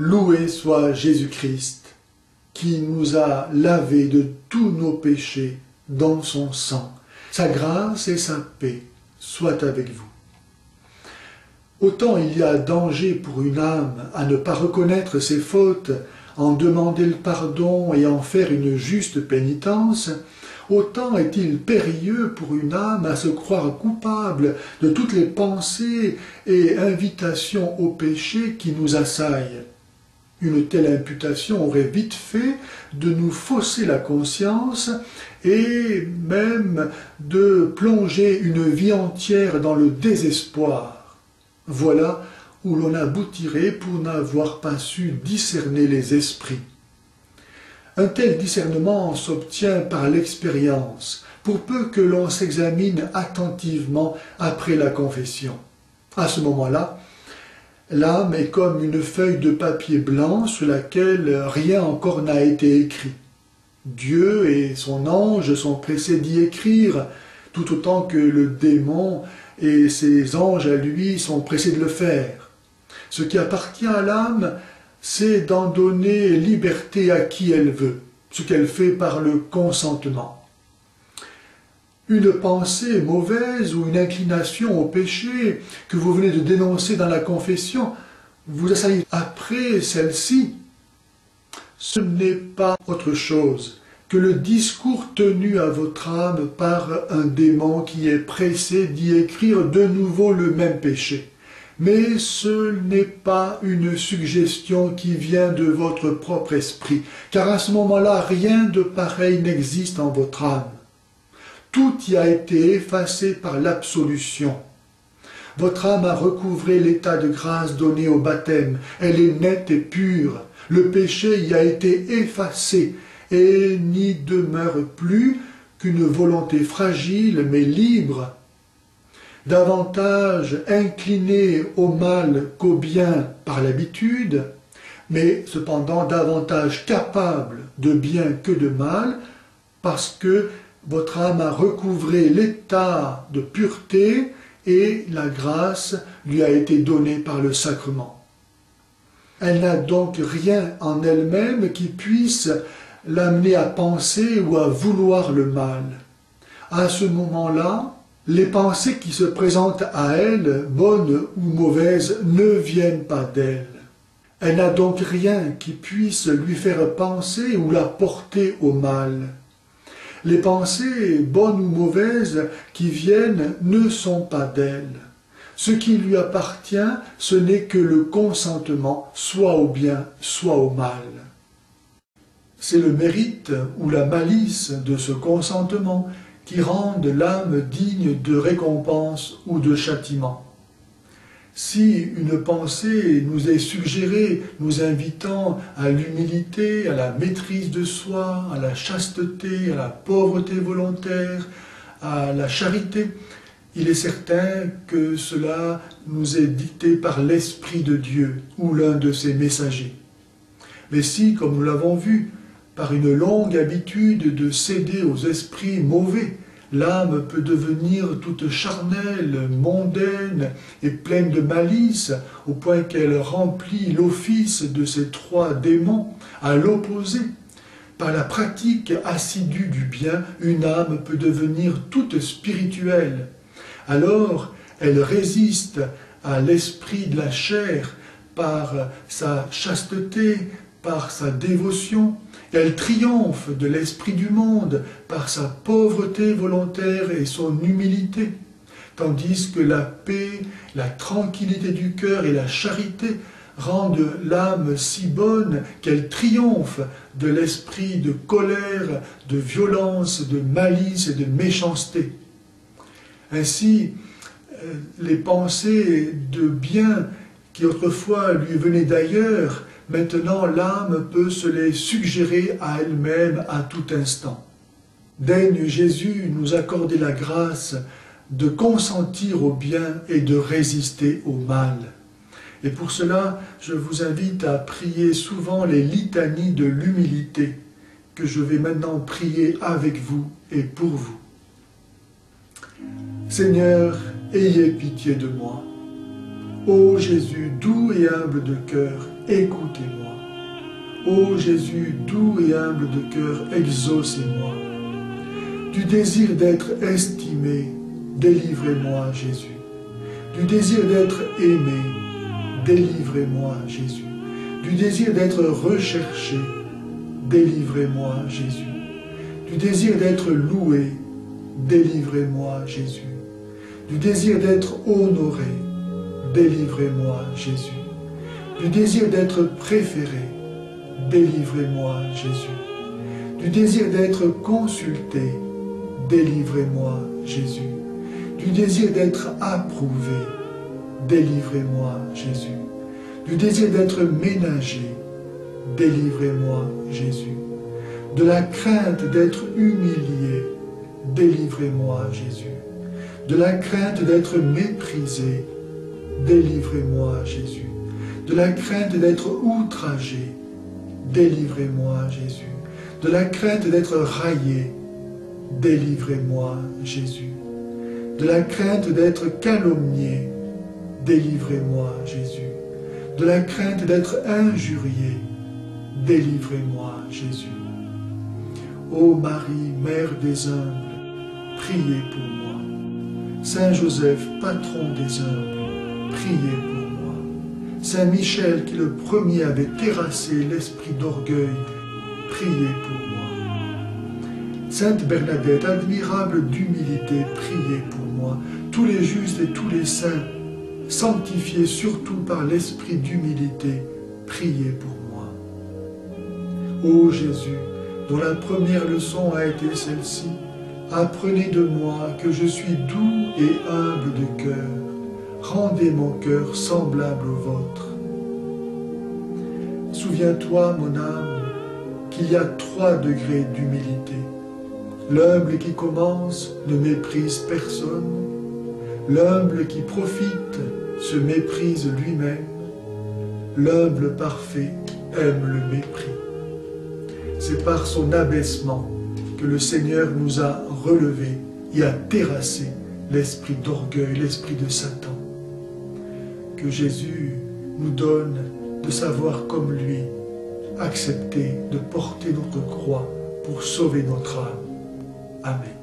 Loué soit Jésus-Christ, qui nous a lavés de tous nos péchés dans son sang. Sa grâce et sa paix soient avec vous. Autant il y a danger pour une âme à ne pas reconnaître ses fautes, en demander le pardon et en faire une juste pénitence, autant est-il périlleux pour une âme à se croire coupable de toutes les pensées et invitations au péché qui nous assaillent. Une telle imputation aurait vite fait de nous fausser la conscience et même de plonger une vie entière dans le désespoir. Voilà où l'on aboutirait pour n'avoir pas su discerner les esprits. Un tel discernement s'obtient par l'expérience, pour peu que l'on s'examine attentivement après la confession. À ce moment-là, l'âme est comme une feuille de papier blanc sur laquelle rien encore n'a été écrit. Dieu et son ange sont pressés d'y écrire, tout autant que le démon et ses anges à lui sont pressés de le faire. Ce qui appartient à l'âme, c'est d'en donner liberté à qui elle veut, ce qu'elle fait par le consentement. Une pensée mauvaise ou une inclination au péché que vous venez de dénoncer dans la confession, vous asseyez après celle-ci. Ce n'est pas autre chose que le discours tenu à votre âme par un démon qui est pressé d'y écrire de nouveau le même péché. Mais ce n'est pas une suggestion qui vient de votre propre esprit, car à ce moment-là, rien de pareil n'existe en votre âme. Tout y a été effacé par l'absolution. Votre âme a recouvré l'état de grâce donné au baptême. Elle est nette et pure. Le péché y a été effacé et n'y demeure plus qu'une volonté fragile mais libre, davantage inclinée au mal qu'au bien par l'habitude, mais cependant davantage capable de bien que de mal, parce que votre âme a recouvré l'état de pureté et la grâce lui a été donnée par le sacrement. Elle n'a donc rien en elle-même qui puisse l'amener à penser ou à vouloir le mal. À ce moment-là, les pensées qui se présentent à elle, bonnes ou mauvaises, ne viennent pas d'elle. Elle n'a donc rien qui puisse lui faire penser ou la porter au mal. Les pensées, bonnes ou mauvaises, qui viennent ne sont pas d'elle. Ce qui lui appartient, ce n'est que le consentement, soit au bien, soit au mal. C'est le mérite ou la malice de ce consentement qui rendent l'âme digne de récompense ou de châtiment. Si une pensée nous est suggérée, nous invitant à l'humilité, à la maîtrise de soi, à la chasteté, à la pauvreté volontaire, à la charité, il est certain que cela nous est dicté par l'Esprit de Dieu ou l'un de ses messagers. Mais si, comme nous l'avons vu, par une longue habitude de céder aux esprits mauvais, l'âme peut devenir toute charnelle, mondaine et pleine de malice, au point qu'elle remplit l'office de ces trois démons, à l'opposé. Par la pratique assidue du bien, une âme peut devenir toute spirituelle. Alors, elle résiste à l'esprit de la chair par sa chasteté, par sa dévotion. Elle triomphe de l'esprit du monde par sa pauvreté volontaire et son humilité, tandis que la paix, la tranquillité du cœur et la charité rendent l'âme si bonne qu'elle triomphe de l'esprit de colère, de violence, de malice et de méchanceté. Ainsi, les pensées de bien qui autrefois lui venaient d'ailleurs, maintenant, l'âme peut se les suggérer à elle-même à tout instant. Daigne Jésus nous accorder la grâce de consentir au bien et de résister au mal. Et pour cela, je vous invite à prier souvent les litanies de l'humilité, que je vais maintenant prier avec vous et pour vous. Seigneur, ayez pitié de moi. Ô Jésus, doux et humble de cœur, écoutez-moi. Ô Jésus, doux et humble de cœur, exaucez-moi. Du désir d'être estimé, délivrez-moi, Jésus. Du désir d'être aimé, délivrez-moi, Jésus. Du désir d'être recherché, délivrez-moi, Jésus. Du désir d'être loué, délivrez-moi, Jésus. Du désir d'être honoré, délivrez-moi, Jésus. Du désir d'être préféré, délivrez-moi, Jésus. Du désir d'être consulté, délivrez-moi, Jésus. Du désir d'être approuvé, délivrez-moi, Jésus. Du désir d'être ménagé, délivrez-moi, Jésus. De la crainte d'être humilié, délivrez-moi, Jésus. De la crainte d'être méprisé, délivrez-moi, Jésus. De la crainte d'être outragé, délivrez-moi, Jésus. De la crainte d'être raillé, délivrez-moi, Jésus. De la crainte d'être calomnié, délivrez-moi, Jésus. De la crainte d'être injurié, délivrez-moi, Jésus. Ô Marie, Mère des humbles, priez pour moi. Saint Joseph, patron des humbles, priez pour moi. Saint Michel, qui le premier avait terrassé l'esprit d'orgueil, priez pour moi. Sainte Bernadette, admirable d'humilité, priez pour moi. Tous les justes et tous les saints, sanctifiés surtout par l'esprit d'humilité, priez pour moi. Ô Jésus, dont la première leçon a été celle-ci, apprenez de moi que je suis doux et humble de cœur. Rendez mon cœur semblable au vôtre. Souviens-toi, mon âme, qu'il y a 3 degrés d'humilité. L'humble qui commence ne méprise personne. L'humble qui profite se méprise lui-même. L'humble parfait aime le mépris. C'est par son abaissement que le Seigneur nous a relevés et a terrassé l'esprit d'orgueil, l'esprit de Satan. Que Jésus nous donne de savoir comme lui, accepter de porter notre croix pour sauver notre âme. Amen.